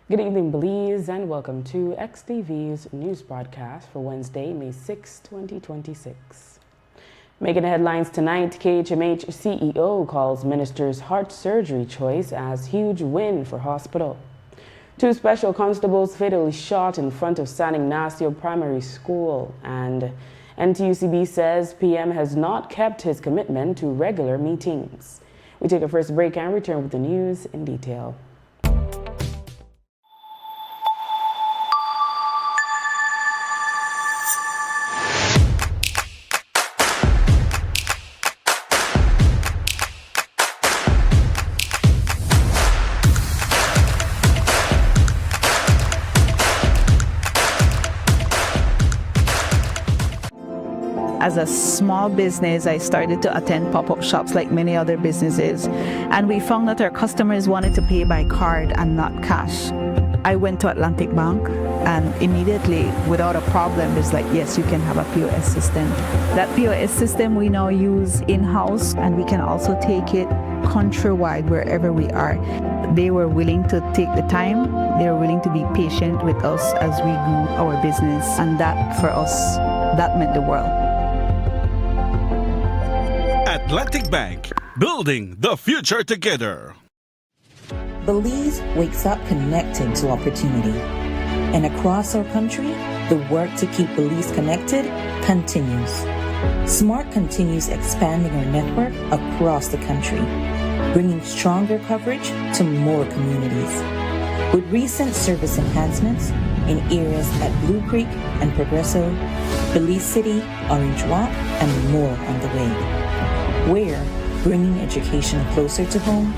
Good evening, Belize, and welcome to XTV's news broadcast for Wednesday, May 6, 2026. Making headlines tonight, KHMH CEO calls minister's heart surgery choice as huge win for hospital. 2 special constables fatally shot in front of San Ignacio Primary School, and NTUCB says PM has not kept his commitment to regular meetings. We take a first break and return with the news in detail. As a small business, I started to attend pop-up shops like many other businesses, and we found that our customers wanted to pay by card and not cash. I went to Atlantic Bank, and immediately, without a problem, it's like, yes, you can have a POS system. That POS system we now use in-house, and we can also take it countrywide wherever we are. They were willing to take the time. They were willing to be patient with us as we grew our business, and that, for us, that meant the world. Atlantic Bank, building the future together. Belize wakes up connected to opportunity. And across our country, the work to keep Belize connected continues. SMART continues expanding our network across the country, bringing stronger coverage to more communities. With recent service enhancements in areas at Blue Creek and Progresso, Belize City, Orange Walk, and more on the way. We're bringing education closer to home,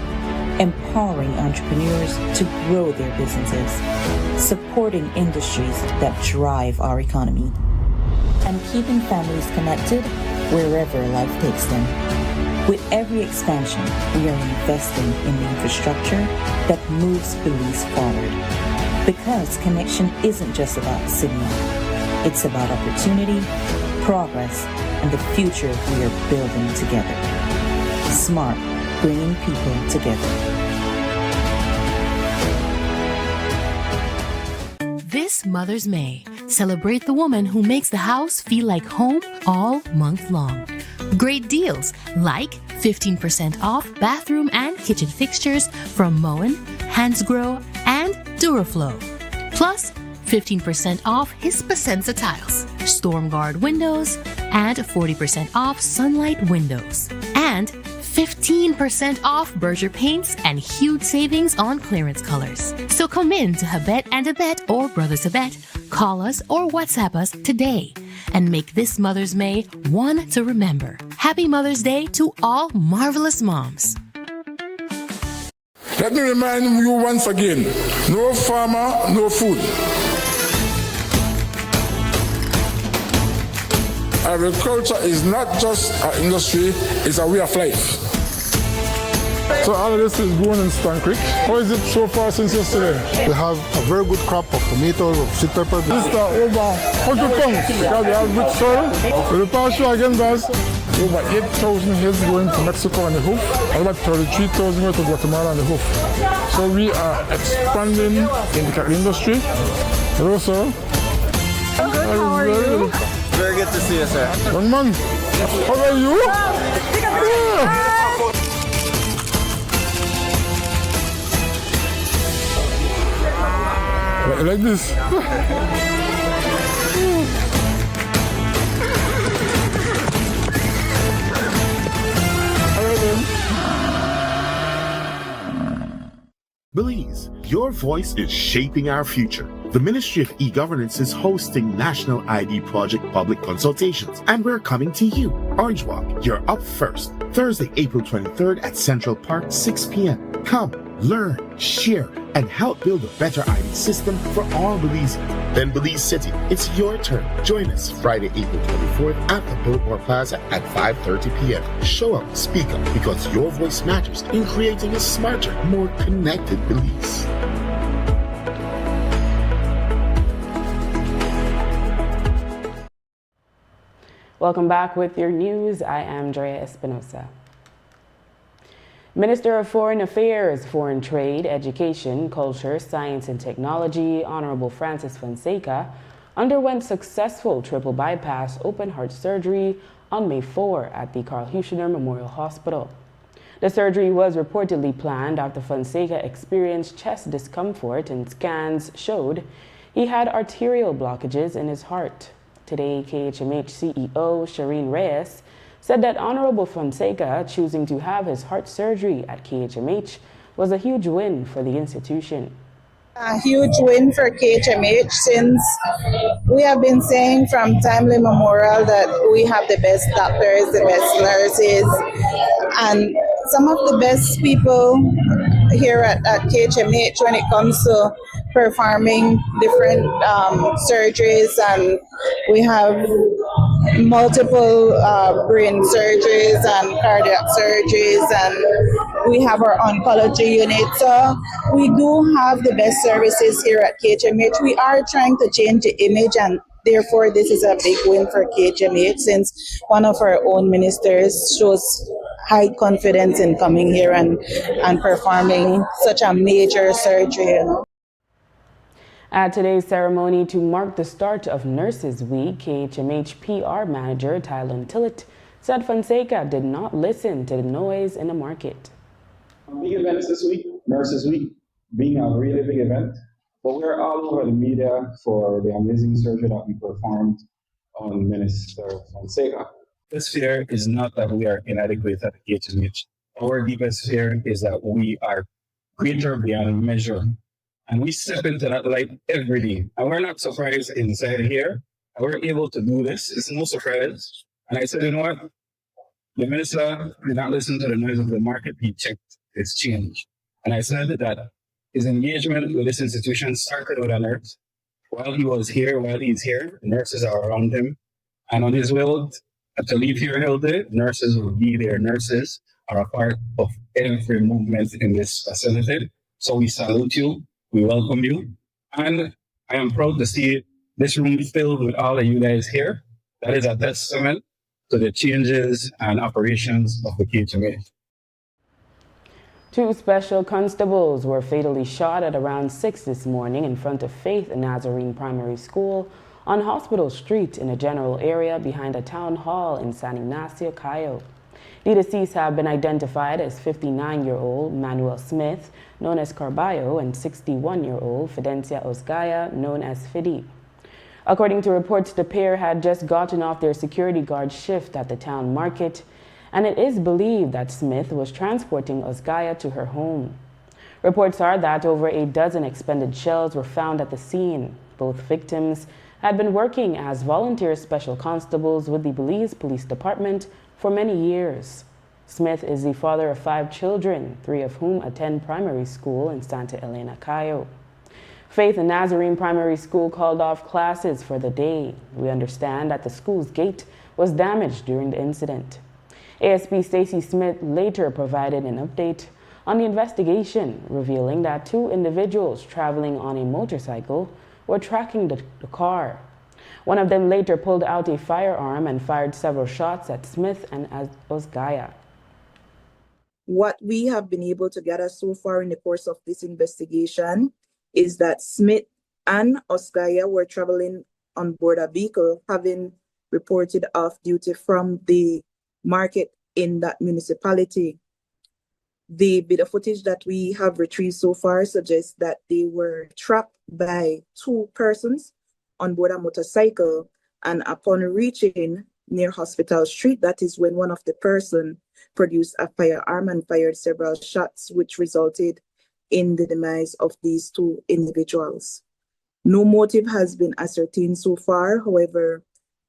empowering entrepreneurs to grow their businesses, supporting industries that drive our economy, and keeping families connected wherever life takes them. With every expansion, we are investing in the infrastructure that moves Belize forward. Because connection isn't just about signal, it's about opportunity, progress, and the future we are building together. SMART, bringing people together. This Mother's May, celebrate the woman who makes the house feel like home all month long. Great deals like 15% off bathroom and kitchen fixtures from Moen, Hansgrohe, and Duraflow. Plus 15% off Hispasensa tiles, StormGuard windows, and 40% off Sunlight windows. And 15% off Berger paints and huge savings on clearance colors. So come in to Habet and Habet or Brothers Habet, call us or WhatsApp us today and make this Mother's May one to remember. Happy Mother's Day to all marvelous moms. Let me remind you once again, no farmer, no food. Agriculture is not just an industry, it's a way of life. So all of this is grown in Stone Creek. How is it so far since yesterday? We have a very good crop of tomatoes, of sweet pepper. This is over 100 pounds because we have rich soil. With the past year again, guys, over 8,000 heads going to Mexico on the hoof, and about 33,000 going to Guatemala on the hoof. So we are expanding in the cattle industry. Hello, sir. I'm good. How are you? Very good to see you, sir. 1 month. How are you? Yeah. Like this. Belize, your voice is shaping our future. The Ministry of E-Governance is hosting National ID Project public consultations, and we're coming to you. Orange Walk, you're up first. Thursday, April 23rd at Central Park, 6 p.m. Come, learn, share, and help build a better ID system for all Belizeans. Then Belize City, it's your turn. Join us Friday, April 24th at the Biltmore Plaza at 5:30 p.m. Show up, speak up, because your voice matters in creating a smarter, more connected Belize. Welcome back with your news. I am Drea Espinosa. Minister of Foreign Affairs, Foreign Trade, Education, Culture, Science and Technology, Honorable Francis Fonseca, underwent successful triple bypass open heart surgery on May 4 at the Carl Huschner Memorial Hospital. The surgery was reportedly planned after Fonseca experienced chest discomfort and scans showed he had arterial blockages in his heart. Today, KHMH CEO Shireen Reyes said that Honorable Fonseca choosing to have his heart surgery at KHMH was a huge win for the institution. A huge win for KHMH since we have been saying from timely immemorial that we have the best doctors, the best nurses, and some of the best people here at KHMH when it comes to performing different surgeries, and we have multiple brain surgeries and cardiac surgeries, and we have our oncology unit. So we do have the best services here at KHMH. We are trying to change the image, and therefore this is a big win for KHMH since one of our own ministers shows high confidence in coming here and performing such a major surgery. At today's ceremony to mark the start of Nurses Week, KHMH PR manager Tylen Tillett said Fonseca did not listen to the noise in the market. Big events this week, Nurses Week being a really big event, but we're all over the media for the amazing surgery that we performed on Minister Fonseca. This fear is not that we are inadequate at KHMH. Our deepest fear is that we are greater beyond measure. And we step into that light every day. And we're not surprised inside here. And we're able to do this. It's no surprise. And I said, you know what? The minister did not listen to the noise of the market. He checked his change. And I said that his engagement with this institution started with a nurse. While he's here, nurses are around him. And on his will to leave here healthy, nurses will be there. Nurses are a part of every movement in this facility. So we salute you. We welcome you. And I am proud to see this room filled with all of you guys here. That is a testament to the changes and operations of the KHMH. 2 special constables were fatally shot at around 6 this morning in front of Faith Nazarene Primary School on Hospital Street in a general area behind a town hall in San Ignacio, Cayo. The deceased have been identified as 59-year-old Manuel Smith, known as Carballo, and 61-year-old Fidencia Osgaya, known as Fidi. According to reports, the pair had just gotten off their security guard shift at the town market, and it is believed that Smith was transporting Osgaya to her home. Reports are that over a dozen expended shells were found at the scene. Both victims had been working as volunteer special constables with the Belize Police Department for many years. Smith is the father of 5 children, 3 of whom attend primary school in Santa Elena, Cayo. Faith Nazarene Primary School called off classes for the day. We understand that the school's gate was damaged during the incident. ASP Stacy Smith later provided an update on the investigation, revealing that 2 individuals traveling on a motorcycle were tracking the car. One of them later pulled out a firearm and fired several shots at Smith and Osgaya. What we have been able to gather so far in the course of this investigation is that Smith and Osgaya were traveling on board a vehicle having reported off duty from the market in that municipality. The bit of footage that we have retrieved so far suggests that they were trapped by 2 persons on board a motorcycle, and upon reaching near Hospital Street, that is when one of the person produced a firearm and fired several shots, which resulted in the demise of these 2 individuals. No motive has been ascertained so far. However,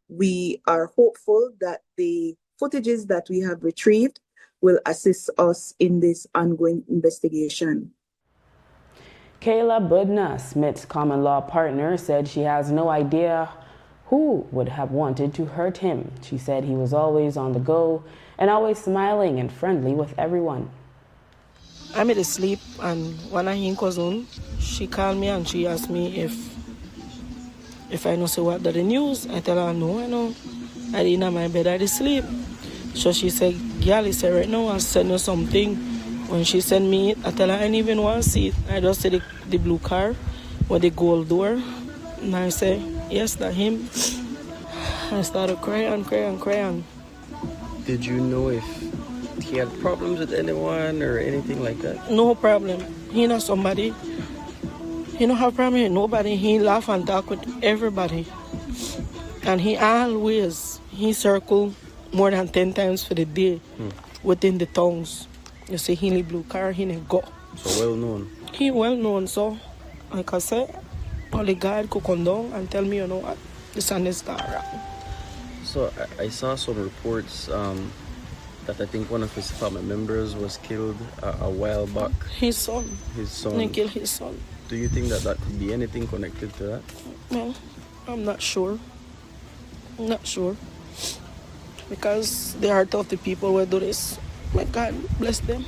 we are hopeful that the footages that we have retrieved will assist us in this ongoing investigation. Kayla Budna, Smith's common-law partner, said she has no idea who would have wanted to hurt him. She said he was always on the go and always smiling and friendly with everyone. I'm at sleep, and when I hear cousin, she called me and she asked me if I know say what the news. I tell her no, I know. I didn't have my bed, I did sleep. So she said, girl, he said right now I'll send you something When she sent me it, I tell her I didn't even want to see it. I just see the blue car with the gold door. And I say, yes, that's him. I started crying. Did you know if he had problems with anyone or anything like that? No problem. He not somebody. He don't have problem with nobody. He laugh and talk with everybody. And he circle more than 10 times for the day within the towns. You see, he in the blue car, he didn't go. So well known. He well known, so like I said, only God could come down and tell me, you know what, this and this got wrong. So I saw some reports that I think one of his family members was killed a while back. His son. They killed his son. Do you think that could be anything connected to that? Well, I'm not sure. Because the heart of the people will do this. May God bless them.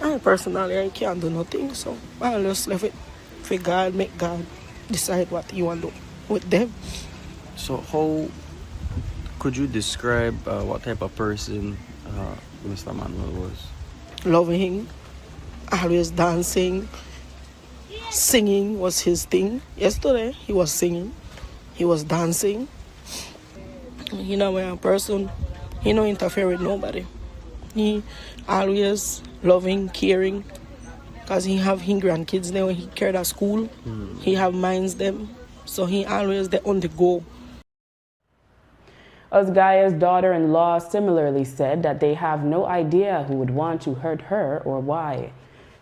I personally, I can't do nothing, so I'll just leave it for God, make God decide what He want to do with them. So how could you describe what type of person Mr. Manuel was? Loving, always dancing, singing was his thing. Yesterday, he was singing, he was dancing. He not a person, he don't interfere with nobody. He always loving, caring, because he have his grandkids now, he cared at school, he have minds them, so he always on the go. Osgaya's daughter-in-law similarly said that they have no idea who would want to hurt her or why.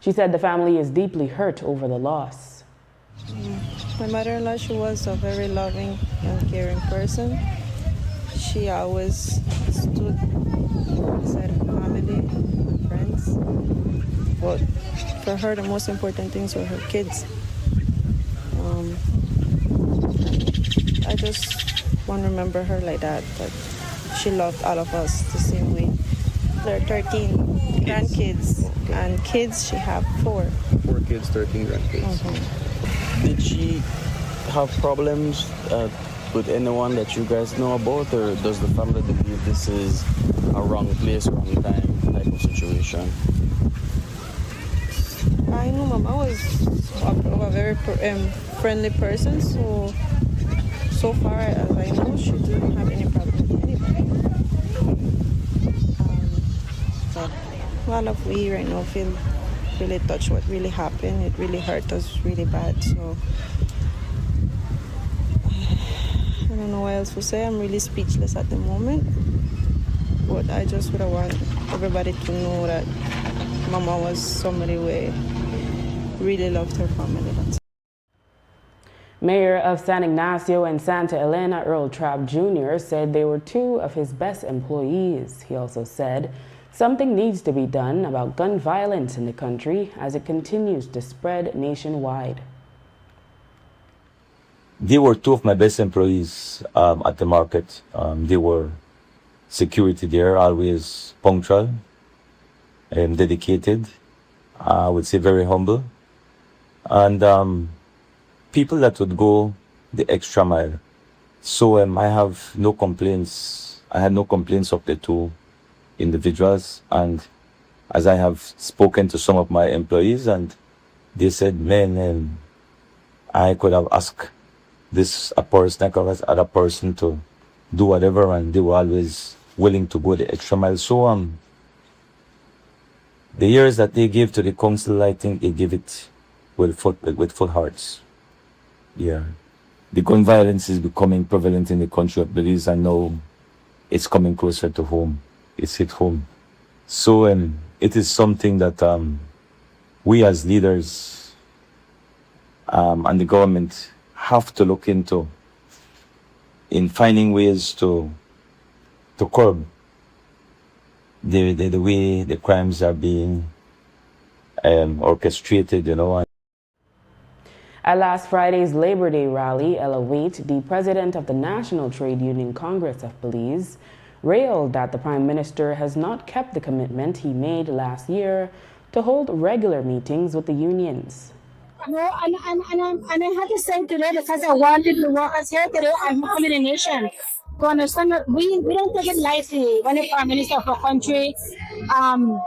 She said the family is deeply hurt over the loss. My mother-in-law, she was a very loving and caring person. She always stood beside her family and friends. But for her, the most important things were her kids. I just want to remember her like that she loved all of us the same way. There are 13 grandkids, and kids, she have 4. 4 kids, 13 grandkids. Did she have problems with anyone that you guys know about, or does the family believe this is a wrong place, wrong time type of situation? I know Mama was a very friendly person, so far as I know, she didn't have any problem with anybody. But all of we right now feel really touched what really happened. It really hurt us really bad. So I don't know what else to say. I'm really speechless at the moment. But I just would want everybody to know that Mama was somebody who really loved her family. Mayor of San Ignacio and Santa Elena, Earl Trapp Jr., said they were 2 of his best employees. He also said something needs to be done about gun violence in the country as it continues to spread nationwide. They were 2 of my best employees at the market. They were security there, always punctual and dedicated. I would say very humble. And people that would go the extra mile. So I have no complaints. I had no complaints of the 2 individuals. And as I have spoken to some of my employees, and they said, man, I could have asked a person, other person to do whatever, and they were always willing to go the extra mile. So the years that they gave to the council, I think they give it with full hearts. Yeah. The gun violence is becoming prevalent in the country of Belize, and now it's coming closer to home. It's hit home. So it is something that we as leaders and the government have to look into in finding ways to curb the way the crimes are being orchestrated, you know. At last Friday's Labor Day rally, Ella Waite, the president of the National Trade Union Congress of Belize, railed that the Prime Minister has not kept the commitment he made last year to hold regular meetings with the unions. No, and I had to say today because I wanted the workers here today. I'm coming in nation. to understand that we don't take it lightly when the Prime Minister of our country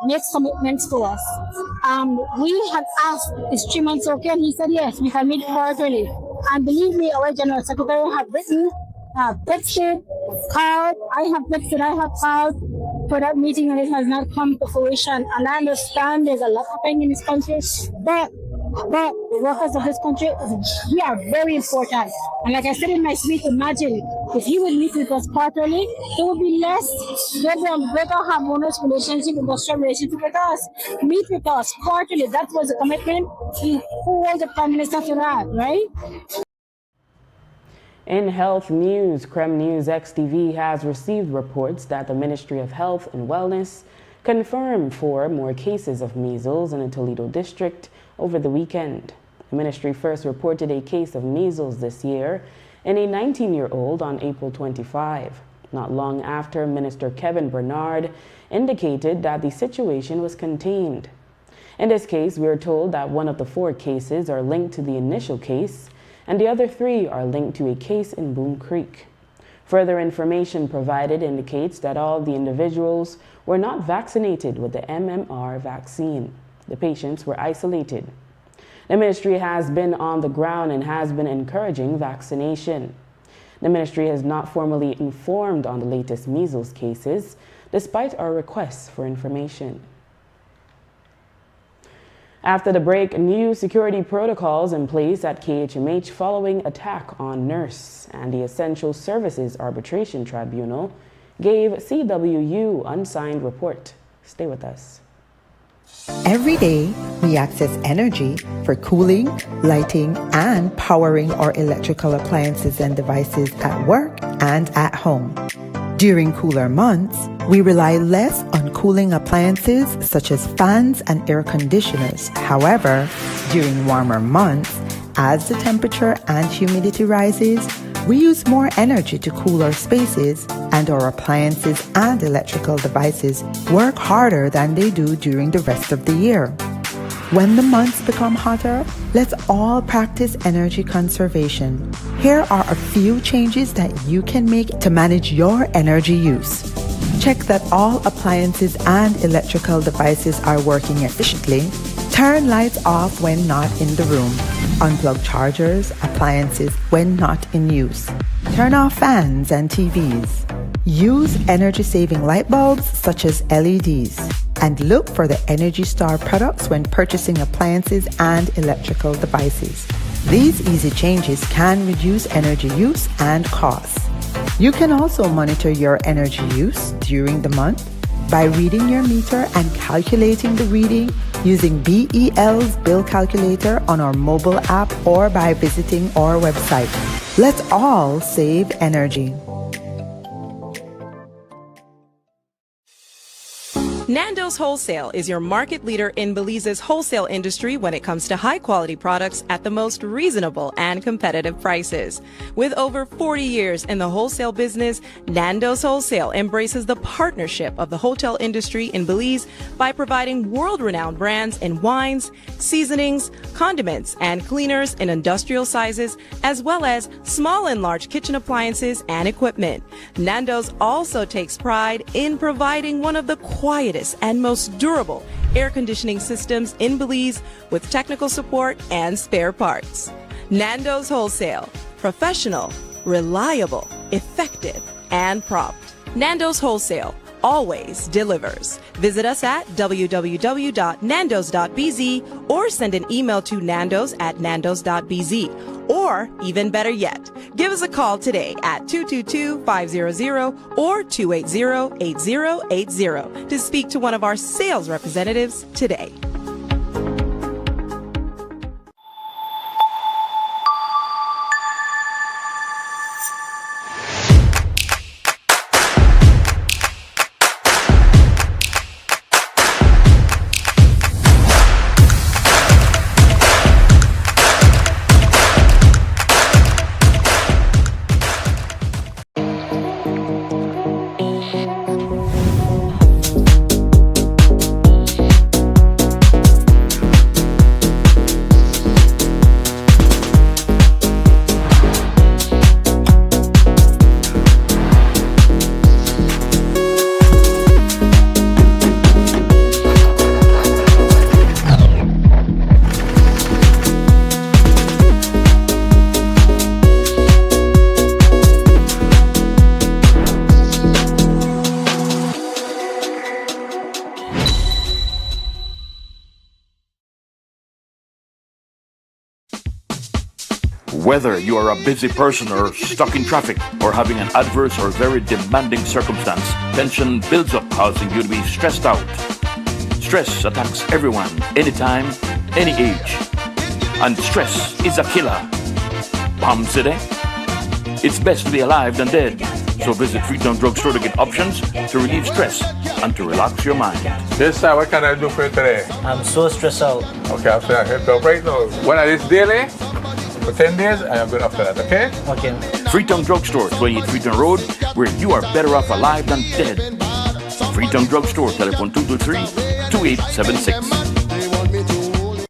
makes commitments to us. We had asked, is 3 months okay? And he said, yes, we can meet quarterly. And believe me, our General Secretary have written, texted, called, I have texted, I have called for that meeting, and it has not come to fruition. And I understand there's a lot happening in this country, but the workers of this country, we are very important. And like I said in my speech, imagine if he would meet with us quarterly, there would be less, better harmonious relationship, industrial relationship with us. Meet with us quarterly. That was the commitment. Who was the Prime Minister for that, right? In health news, Creme News XTV has received reports that the Ministry of Health and Wellness confirmed 4 more cases of measles in the Toledo district over the weekend. The ministry first reported a case of measles this year in a 19-year-old on April 25. Not long after, Minister Kevin Bernard indicated that the situation was contained. In this case, we are told that 1 of the 4 cases are linked to the initial case, and the other 3 are linked to a case in Boom Creek. Further information provided indicates that all the individuals were not vaccinated with the MMR vaccine. The patients were isolated. The ministry has been on the ground and has been encouraging vaccination. The ministry has not formally informed on the latest measles cases, despite our requests for information. After the break, new security protocols in place at KHMH following attack on nurse, and the Essential Services Arbitration Tribunal gave CWU unsigned report. Stay with us. Every day, we access energy for cooling, lighting, and powering our electrical appliances and devices at work and at home. During cooler months, we rely less on cooling appliances such as fans and air conditioners. However, during warmer months, as the temperature and humidity rises, we use more energy to cool our spaces, and our appliances and electrical devices work harder than they do during the rest of the year. When the months become hotter, let's all practice energy conservation. Here are a few changes that you can make to manage your energy use. Check that all appliances and electrical devices are working efficiently. Turn lights off when not in the room. Unplug chargers, appliances when not in use. Turn off fans and TVs. Use energy-saving light bulbs such as LEDs. And look for the Energy Star products when purchasing appliances and electrical devices. These easy changes can reduce energy use and costs. You can also monitor your energy use during the month by reading your meter and calculating the reading using BEL's bill calculator on our mobile app or by visiting our website. Let's all save energy. Nando's Wholesale is your market leader in Belize's wholesale industry when it comes to high-quality products at the most reasonable and competitive prices. With over 40 years in the wholesale business, Nando's Wholesale embraces the partnership of the hotel industry in Belize by providing world-renowned brands in wines, seasonings, condiments, and cleaners in industrial sizes, as well as small and large kitchen appliances and equipment. Nando's also takes pride in providing one of the quietest and most durable air conditioning systems in Belize with technical support and spare parts. Nando's Wholesale. Professional, reliable, effective, and prompt. Nando's Wholesale always delivers. Visit us at www.nandos.bz or send an email to nandos@nandos.bz. Or, even better yet, give us a call today at 222-500 or 280-8080 to speak to one of our sales representatives today. Whether you are a busy person or stuck in traffic or having an adverse or very demanding circumstance, tension builds up, causing you to be stressed out. Stress attacks everyone, anytime, any age. And stress is a killer. Palm City? It's best to be alive than dead. So visit Freetown Drugstore to get options to relieve stress and to relax your mind. Yes, sir. What can I do for you today? I'm so stressed out. Okay, I'll help you out right now. When I this daily, for 10 days, I am good after that, okay? Okay. Freetown Drugstore, 28 Freetown Road, where you are better off alive than dead. Freetown Drugstore, telephone 223-2876.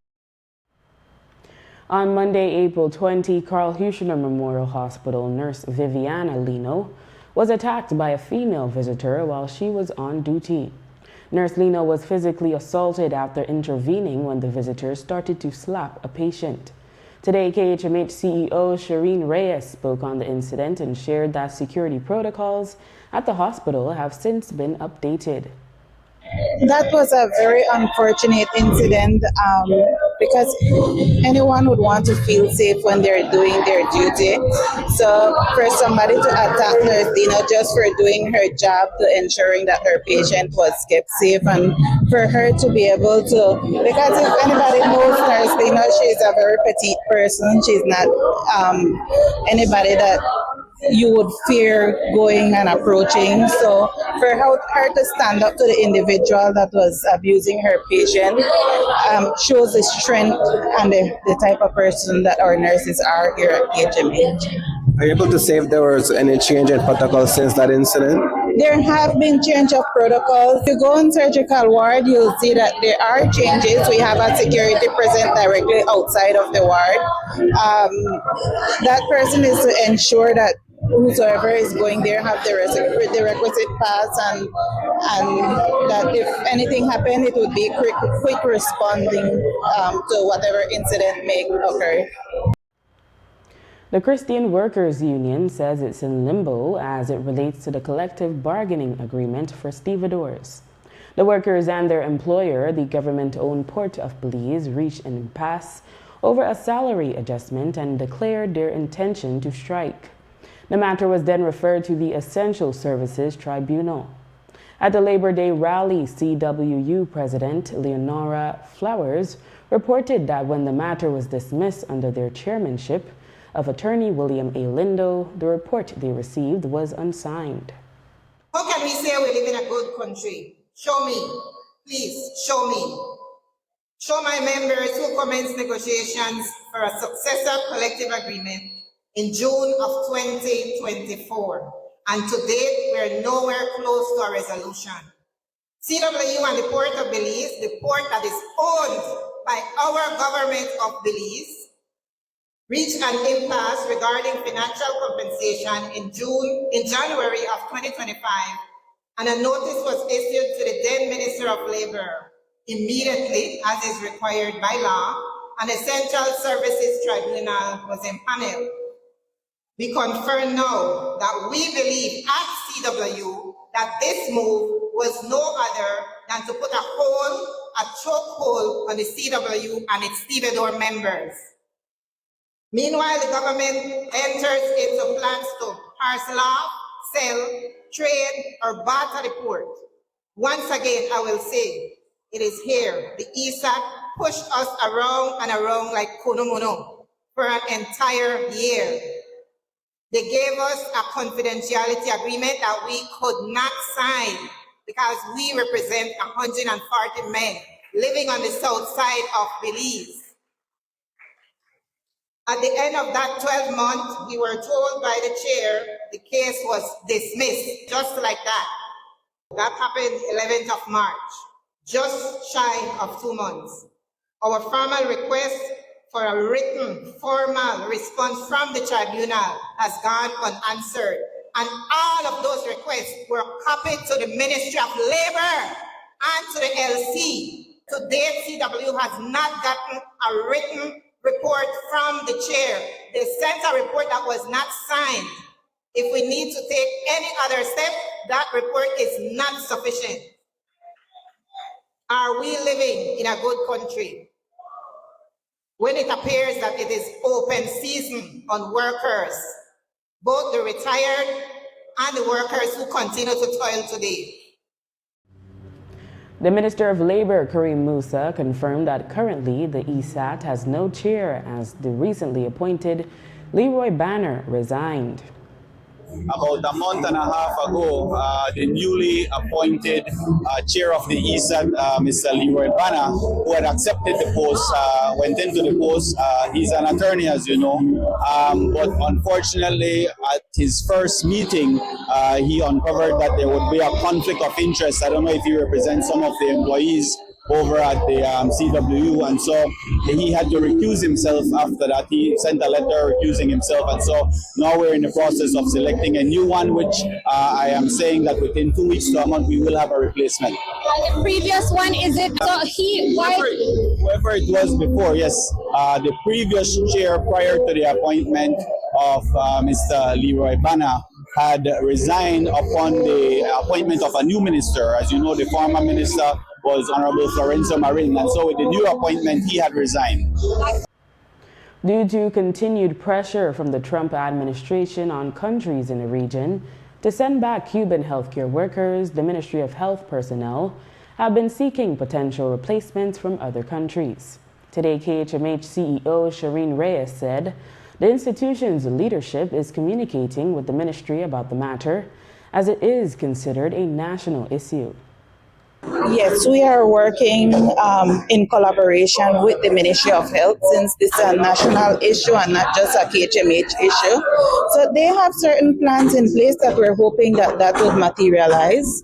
On Monday, April 20, Carl Huschner Memorial Hospital nurse Viviana Lino was attacked by a female visitor while she was on duty. Nurse Lino was physically assaulted after intervening when the visitor started to slap a patient. Today, KHMH CEO Shireen Reyes spoke on the incident and shared that security protocols at the hospital have since been updated. That was a very unfortunate incident because anyone would want to feel safe when they're doing their duty. So for somebody to attack Nurse Dina just for doing her job to ensuring that her patient was kept safe, and for her to be able to, because if anybody knows Nurse Dina, she's a very petite person. She's not anybody that you would fear going and approaching. So for her to stand up to the individual that was abusing her patient shows the strength and the type of person that our nurses are here at KHMH. Are you able to say if there was any change in protocol since that incident? There have been change of protocols. If you go on surgical ward, you'll see that there are changes. We have a security present directly outside of the ward. That person is to ensure that whosoever is going there have the requisite pass, and that if anything happened, it would be quick responding to whatever incident may occur. The Christian Workers Union says it's in limbo as it relates to the collective bargaining agreement for stevedores. The workers and their employer, the government-owned Port of Belize, reached an impasse over a salary adjustment and declared their intention to strike. The matter was then referred to the Essential Services Tribunal. At the Labor Day rally, CWU President Leonora Flowers reported that when the matter was dismissed under their chairmanship of attorney William A. Lindo, the report they received was unsigned. How can we say we live in a good country? Show me. Please, show me. Show my members who commenced negotiations for a successor collective agreement in June of 2024. And to date, we're nowhere close to a resolution. CWU and the Port of Belize, the port that is owned by our government of Belize, reached an impasse regarding financial compensation in January of 2025, and a notice was issued to the then Minister of Labor. Immediately, as is required by law, an Essential Services Tribunal was impaneled. We confirm now that we believe at CWU that this move was no other than to put a chokehold on the CWU and its stevedore members. Meanwhile, the government enters into plans to parcel off, sell, trade, or barter the port. Once again, I will say, it is here. The ESAC pushed us around and around like kuno for an entire year. They gave us a confidentiality agreement that we could not sign because we represent 140 men living on the south side of Belize. At the end of that 12 months, we were told by the chair the case was dismissed, just like that. That happened 11th of March, just shy of 2 months. Our formal request for a written, formal response from the tribunal has gone unanswered. And all of those requests were copied to the Ministry of Labor and to the LC. To date, CW has not gotten a written report from the chair. They sent a report that was not signed. If we need to take any other step, that report is not sufficient. Are we living in a good country? when it appears that it is open season on workers, both the retired and the workers who continue to toil today. The Minister of Labor, Karim Musa, confirmed that currently the ESAT has no chair as the recently appointed Leroy Banner resigned. About a month and a half ago, the newly appointed chair of the ESAT, Mr. Leroy Banner, who had accepted the post, went into the post. He's an attorney, as you know, but unfortunately, at his first meeting, he uncovered that there would be a conflict of interest. I don't know if he represents some of the employees over at the CWU, and so he had to recuse himself after that. He sent a letter recusing himself, and so now we're in the process of selecting a new one, which I am saying that within 2 weeks to a month we will have a replacement. The previous one, is it whoever it was before? Yes, the previous chair prior to the appointment of Mr. Leroy Banner had resigned upon the appointment of a new minister. As you know, the former minister was Honorable Florenzo Marin, and so with the new appointment, he had resigned. Due to continued pressure from the Trump administration on countries in the region to send back Cuban healthcare workers, the Ministry of Health personnel have been seeking potential replacements from other countries. Today, KHMH CEO Shireen Reyes said the institution's leadership is communicating with the ministry about the matter, as it is considered a national issue. Yes, we are working in collaboration with the Ministry of Health, since this is a national issue and not just a KHMH issue. So they have certain plans in place that we're hoping that would materialize.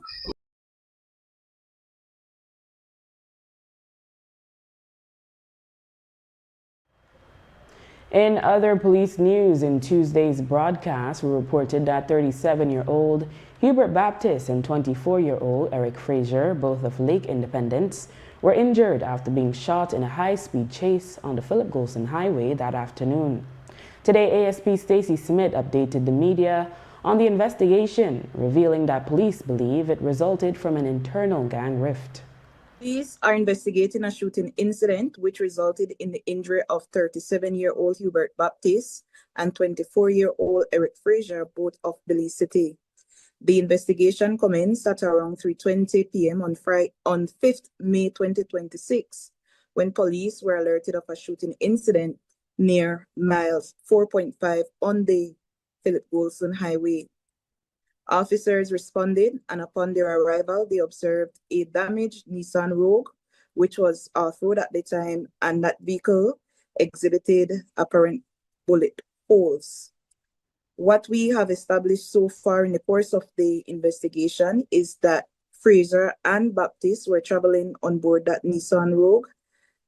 In other police news, in Tuesday's broadcast, we reported that 37-year-old Hubert Baptist and 24-year-old Eric Frazier, both of Lake Independence, were injured after being shot in a high-speed chase on the Philip Golson Highway that afternoon. Today, ASP Stacey Smith updated the media on the investigation, revealing that police believe it resulted from an internal gang rift. Police are investigating a shooting incident which resulted in the injury of 37-year-old Hubert Baptist and 24-year-old Eric Frazier, both of Belize City. The investigation commenced at around 3:20 p.m. on 5th May 2026, when police were alerted of a shooting incident near miles 4.5 on the Philip Golson Highway. Officers responded, and upon their arrival, they observed a damaged Nissan Rogue, which was off-road at the time, and that vehicle exhibited apparent bullet holes. What we have established so far in the course of the investigation is that Fraser and Baptist were traveling on board that Nissan Rogue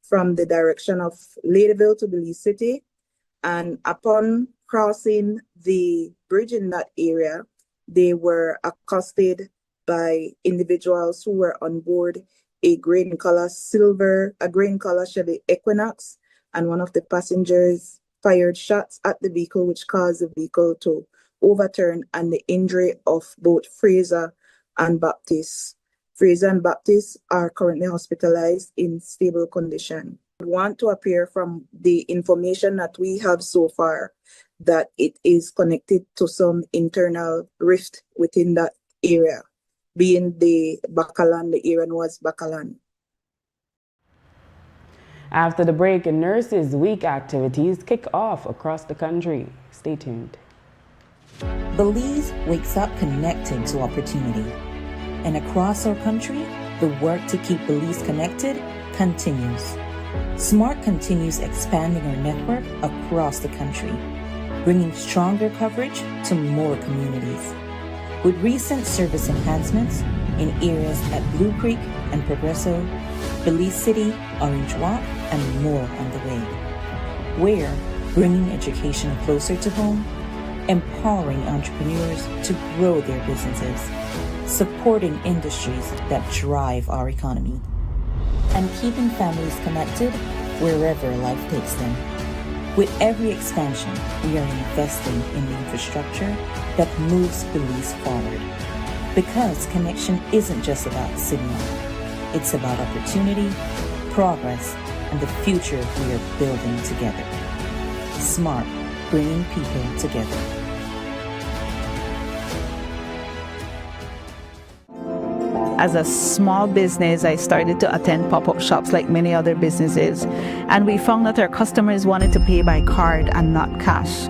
from the direction of Ladyville to Belize City, and upon crossing the bridge in that area, they were accosted by individuals who were on board a grain color Chevy Equinox, and one of the passengers fired shots at the vehicle, which caused the vehicle to overturn, and the injury of both Fraser and Baptist. Fraser and Baptist are currently hospitalized in stable condition. I want to appear from the information that we have so far that it is connected to some internal rift within that area, being the Bakalan, the area known as Bakalan. After the break, Nurses Week activities kick off across the country. Stay tuned. Belize wakes up connected to opportunity. And across our country, the work to keep Belize connected continues. SMART continues expanding our network across the country, bringing stronger coverage to more communities. With recent service enhancements in areas at Blue Creek and Progresso, Belize City, Orange Walk, and more on the way. We're bringing education closer to home, empowering entrepreneurs to grow their businesses, supporting industries that drive our economy, and keeping families connected wherever life takes them. With every expansion, we are investing in the infrastructure that moves Belize forward. Because connection isn't just about signal, it's about opportunity, progress, and the future we are building together. Smart, bringing people together. As a small business, I started to attend pop-up shops like many other businesses, and we found that our customers wanted to pay by card and not cash.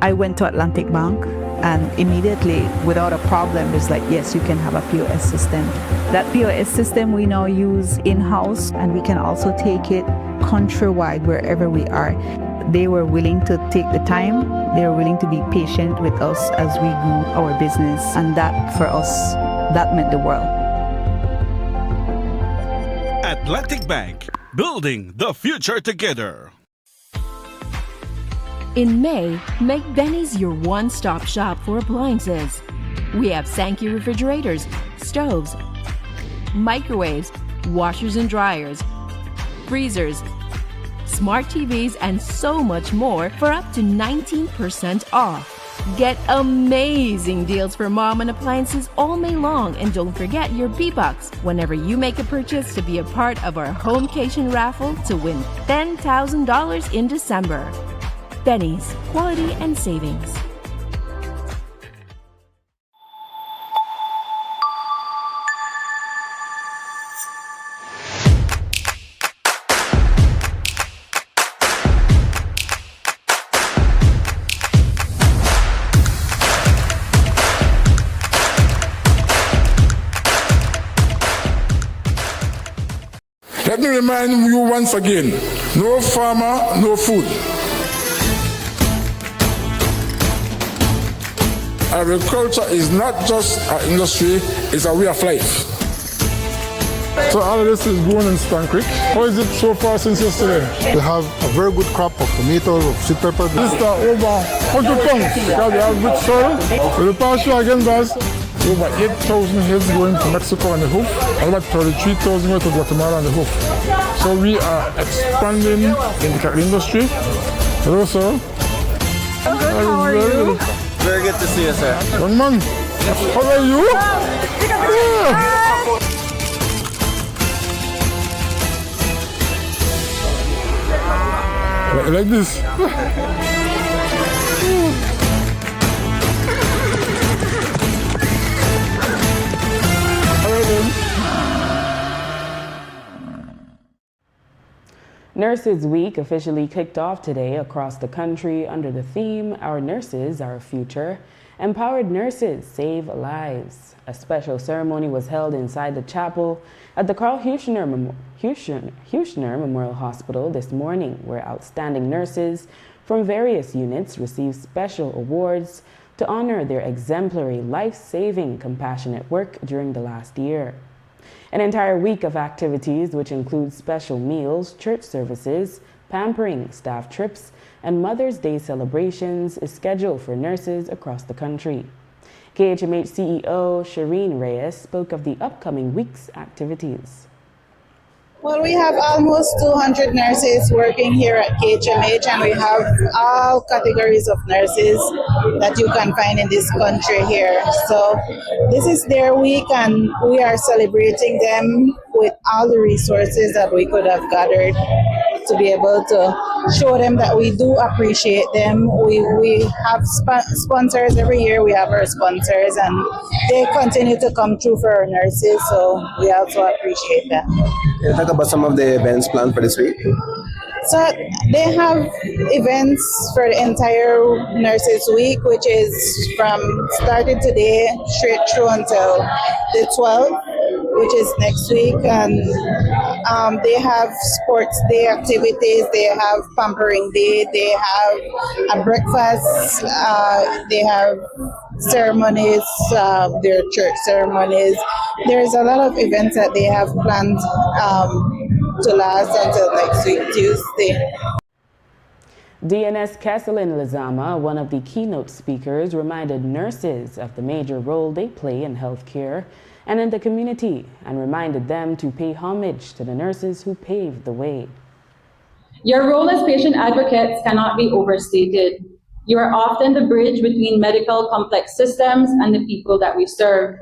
I went to Atlantic Bank, and immediately, without a problem, it's like, yes, you can have a POS system. That POS system we now use in-house, and we can also take it countrywide wherever we are. They were willing to take the time. They were willing to be patient with us as we grew our business, and that, for us, that meant the world. Atlantic Bank, building the future together. In May, make Benny's your one-stop shop for appliances. We have Sankey refrigerators, stoves, microwaves, washers and dryers, freezers, smart TVs, and so much more for up to 19% off. Get amazing deals for mom and appliances all May long, and don't forget your B-Bucks whenever you make a purchase to be a part of our Homecation raffle to win $10,000 in December. Benny's, quality and savings. Let me remind you once again, no farmer, no food. Agriculture is not just an industry, it's a way of life. So all of this is grown in Stan Creek. How is it so far since yesterday? We have a very good crop of tomatoes, of sweet pepper. This is over 100 pounds because we have rich soil. For the past year again, guys, over 8,000 heads going to Mexico on the hoof, and about 33,000 going to Guatemala on the hoof. So we are expanding in the industry. Hello, sir. I'm good. How are you? Very good to see you, sir. Young man, how are you? Yeah. Like this. Nurses Week officially kicked off today across the country under the theme, Our Nurses, Our Future. Empowered nurses save lives. A special ceremony was held inside the chapel at the Carl Huchner Memorial Hospital this morning, where outstanding nurses from various units received special awards to honor their exemplary, life-saving, compassionate work during the last year. An entire week of activities, which include special meals, church services, pampering, staff trips, and Mother's Day celebrations, is scheduled for nurses across the country. KHMH CEO Shireen Reyes spoke of the upcoming week's activities. Well, we have almost 200 nurses working here at KHMH, and we have all categories of nurses that you can find in this country here. So this is their week, and we are celebrating them with all the resources that we could have gathered to be able to show them that we do appreciate them. We have sponsors every year. We have our sponsors, and they continue to come through for our nurses, so we also appreciate that. Can you talk about some of the events planned for this week? So they have events for the entire Nurses Week, which is from started today straight through until the 12th, which is next week. And they have sports day activities, they have pampering day, they have a breakfast, they have ceremonies, their church ceremonies. There's a lot of events that they have planned to last until next week, Tuesday. DNS Kesselin Lizama, one of the keynote speakers, reminded nurses of the major role they play in healthcare and in the community, and reminded them to pay homage to the nurses who paved the way. Your role as patient advocates cannot be overstated. You are often the bridge between medical complex systems and the people that we serve.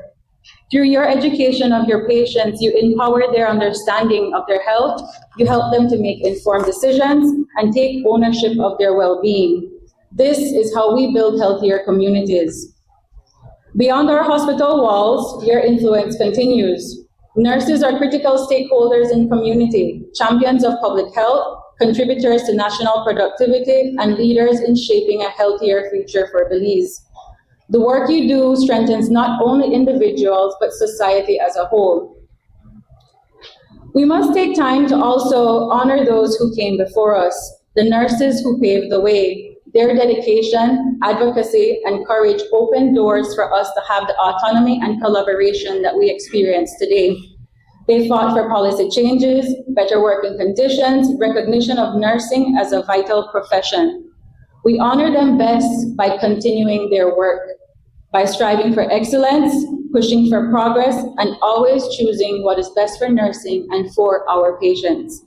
Through your education of your patients, you empower their understanding of their health, you help them to make informed decisions and take ownership of their well-being. This is how we build healthier communities. Beyond our hospital walls, your influence continues. Nurses are critical stakeholders in community, champions of public health, contributors to national productivity, and leaders in shaping a healthier future for Belize. The work you do strengthens not only individuals, but society as a whole. We must take time to also honor those who came before us, the nurses who paved the way. Their dedication, advocacy, and courage opened doors for us to have the autonomy and collaboration that we experience today. They fought for policy changes, better working conditions, recognition of nursing as a vital profession. We honor them best by continuing their work, by striving for excellence, pushing for progress, and always choosing what is best for nursing and for our patients.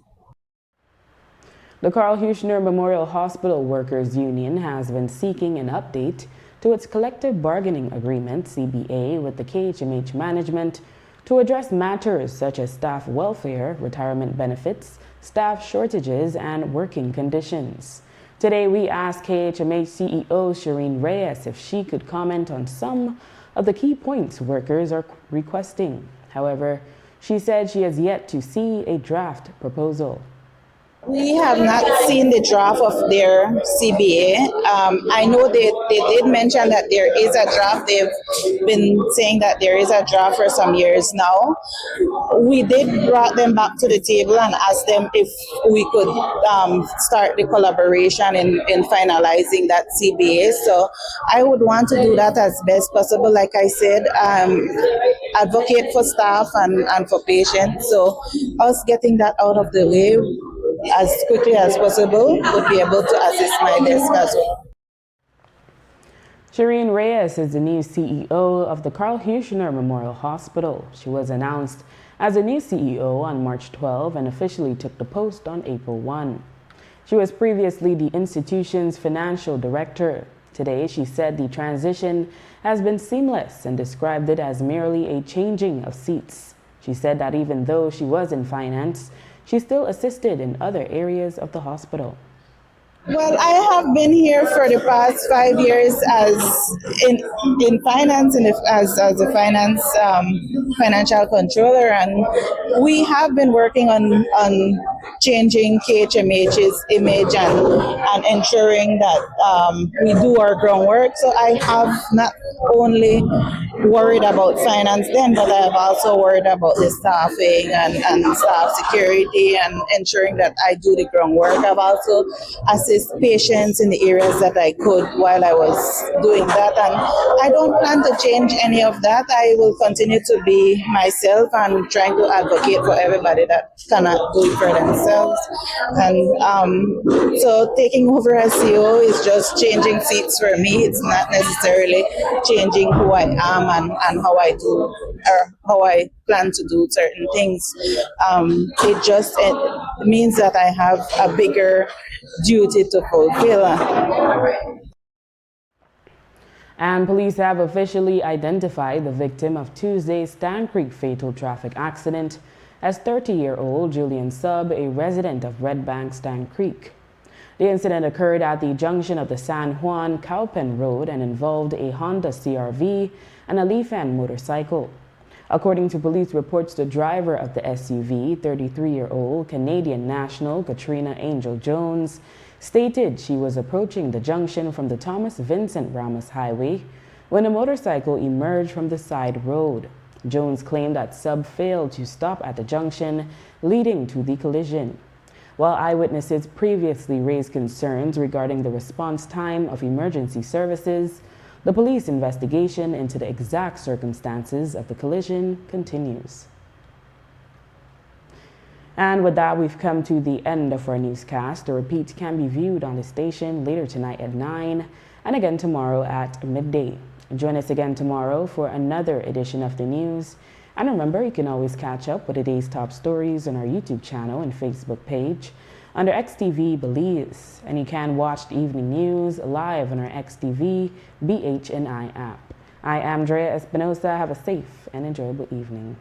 The Carl Huchner Memorial Hospital Workers Union has been seeking an update to its collective bargaining agreement, CBA, with the KHMH management to address matters such as staff welfare, retirement benefits, staff shortages, and working conditions. Today, we asked KHMH CEO Shireen Reyes if she could comment on some of the key points workers are requesting. However, she said she has yet to see a draft proposal. We have not seen the draft of their CBA. I know they did mention that there is a draft. They've been saying that there is a draft for some years now. We did brought them back to the table and asked them if we could start the collaboration in finalizing that CBA. So I would want to do that as best possible. Like I said, advocate for staff and for patients. So us getting that out of the way as quickly as possible would be able to assist my desk as well. Shireen Reyes is the new CEO of the Carl Huchner Memorial Hospital. She was announced as a new CEO on March 12 and officially took the post on April 1. She was previously the institution's financial director. Today, she said the transition has been seamless and described it as merely a changing of seats. She said that even though she was in finance, she still assisted in other areas of the hospital. Well, I have been here for the past 5 years as in finance and as a financial controller, and we have been working on changing KHMH's image and ensuring that we do our groundwork. So I have not only worried about finance then, but I have also worried about the staffing and staff security and ensuring that I do the groundwork. I've also assist patients in the areas that I could while I was doing that, and I don't plan to change any of that. I will continue to be myself and trying to advocate for everybody that cannot do it for themselves. And so taking over as CEO is just changing seats for me. It's not necessarily changing who I am and how I do or how I plan to do certain things. It means that I have a bigger duty to fulfill. And police have officially identified the victim of Tuesday's Stan Creek fatal traffic accident as 30-year-old Julian Sub, a resident of Red Bank, Stan Creek. The incident occurred at the junction of the San Juan Cowpen Road and involved a Honda CRV and a Lifan motorcycle. According to police reports, the driver of the SUV, 33-year-old Canadian national Katrina Angel Jones, stated she was approaching the junction from the Thomas Vincent Ramos Highway when a motorcycle emerged from the side road. Jones claimed that Sub failed to stop at the junction, leading to the collision. While eyewitnesses previously raised concerns regarding the response time of emergency services, the police investigation into the exact circumstances of the collision continues. And with that, we've come to the end of our newscast. The repeat can be viewed on the station later tonight at 9 and again tomorrow at midday. Join us again tomorrow for another edition of the news. And remember, you can always catch up with the day's top stories on our YouTube channel and Facebook page under XTV Belize. And you can watch the evening news live on our XTV BHNI app. I am Drea Espinosa. Have a safe and enjoyable evening.